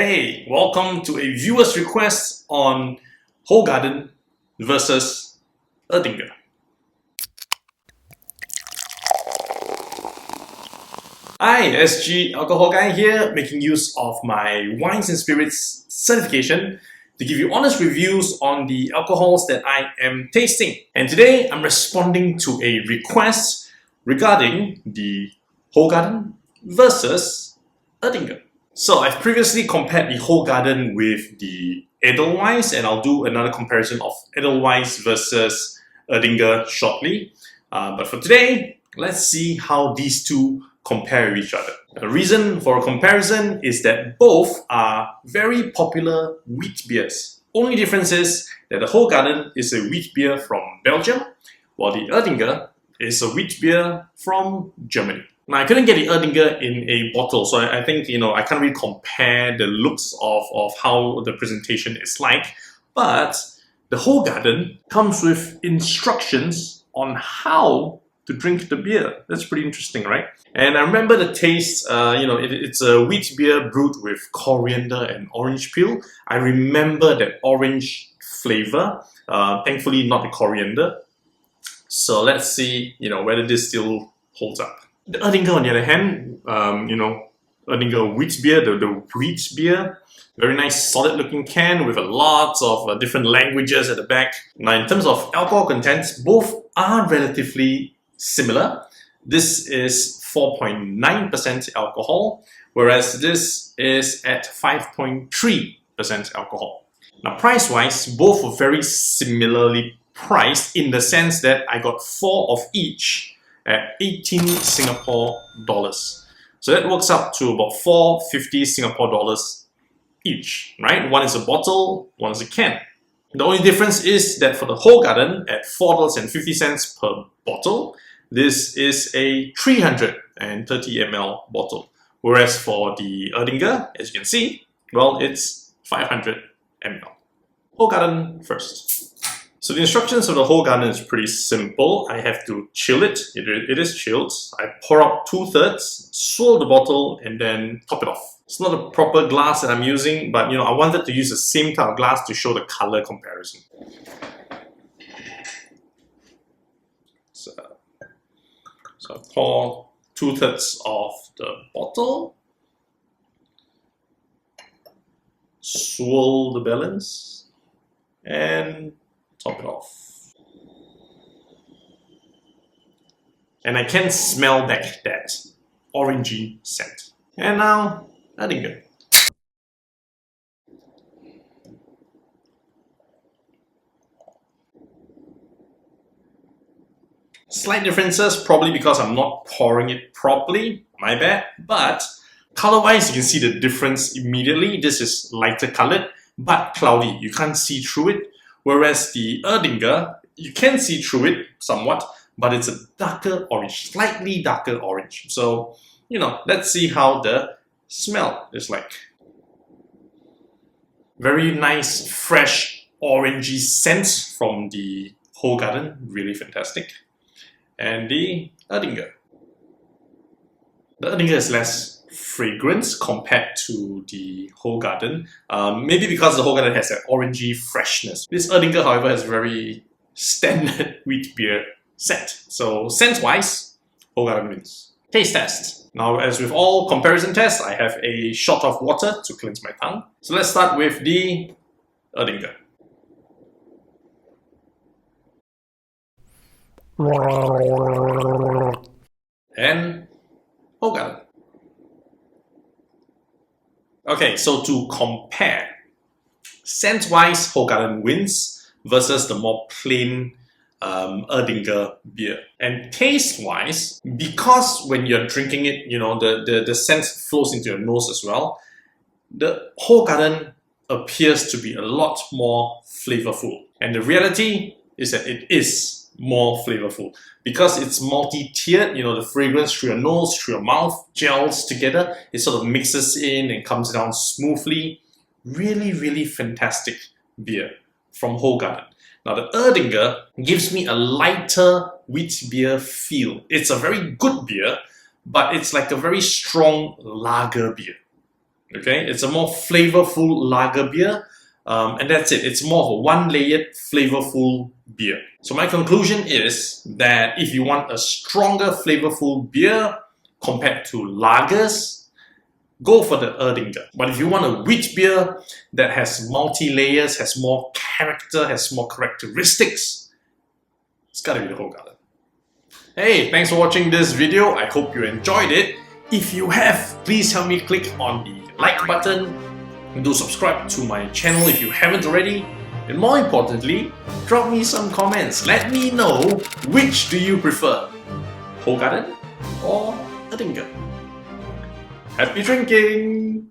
Hey, welcome to a viewer's request on Hoegaarden versus Erdinger. Hi, SG Alcohol Guy here, making use of my Wines and Spirits certification to give you honest reviews on the alcohols that I am tasting. And today I'm responding to a request regarding the Hoegaarden versus Erdinger. So I've previously compared the Hoegaarden with the Edelweiss, and I'll do another comparison of Edelweiss versus Erdinger shortly. But for today, let's see how these two compare with each other. The reason for a comparison is that both are very popular wheat beers. Only difference is that the Hoegaarden is a wheat beer from Belgium, while the Erdinger is a wheat beer from Germany. Now, I couldn't get the Erdinger in a bottle, so I think, I can't really compare the looks of how the presentation is like, but the Hoegaarden comes with instructions on how to drink the beer. That's pretty interesting, right? And I remember the taste, it's a wheat beer brewed with coriander and orange peel. I remember that orange flavor, thankfully not the coriander. So let's see, whether this still holds up. The Erdinger, on the other hand, Erdinger wheat beer, the wheat beer, very nice solid looking can with a lot of different languages at the back. Now, in terms of alcohol contents, both are relatively similar. This is 4.9% alcohol, whereas this is at 5.3% alcohol. Now, price-wise, both are very similarly priced in the sense that I got 4 of each at 18 Singapore dollars. So that works up to about 450 Singapore dollars each, right? One is a bottle, one is a can. The only difference is that for the Hoegaarden at $4.50 per bottle, this is a 330 ml bottle. Whereas for the Erdinger, as you can see, well, it's 500 ml. Hoegaarden first. So the instructions of the Hoegaarden is pretty simple. I have to chill it. It is chilled. I pour out 2/3, swirl the bottle, and then top it off. It's not a proper glass that I'm using, but I wanted to use the same type of glass to show the color comparison. So I pour 2/3 of the bottle, swirl the balance, and top it off. And I can smell that orangey scent. And now, Erdinger. Slight differences, probably because I'm not pouring it properly, my bad. But color-wise, you can see the difference immediately. This is lighter colored, but cloudy. You can't see through it. Whereas the Erdinger, you can see through it somewhat, but it's a darker orange, slightly darker orange. So, let's see how the smell is like. Very nice, fresh, orangey scent from the Hoegaarden, really fantastic. And the Erdinger. The Erdinger is less fragrance compared to the Hoegaarden. Maybe because the Hoegaarden has an orangey freshness. This Erdinger, however, has very standard wheat beer scent. So scent-wise, Hoegaarden wins. Taste test. Now, as with all comparison tests, I have a shot of water to cleanse my tongue. So let's start with the Erdinger. And Hoegaarden. Okay, so to compare, scent-wise, Hoegaarden wins versus the more plain Erdinger beer. And taste-wise, because when you're drinking it, the scent flows into your nose as well, the Hoegaarden appears to be a lot more flavorful. And the reality is that it is more flavorful because it's multi-tiered. The fragrance through your nose, through your mouth, gels together. It sort of mixes in and comes down smoothly. Really, really fantastic beer from Hoegaarden. Now, the Erdinger gives me a lighter wheat beer feel. It's a very good beer, but it's like a very strong lager beer. Okay, it's a more flavorful lager beer, and that's it. It's more of a one-layered, flavorful beer. So my conclusion is that if you want a stronger, flavorful beer compared to lagers, go for the Erdinger. But if you want a wheat beer that has multi-layers, has more character, has more characteristics, it's gotta be the Hoegaarden. Hey, thanks for watching this video. I hope you enjoyed it. If you have, please help me click on the like button and do subscribe to my channel if you haven't already. And more importantly, drop me some comments. Let me know which do you prefer, Hoegaarden or Erdinger. Happy drinking!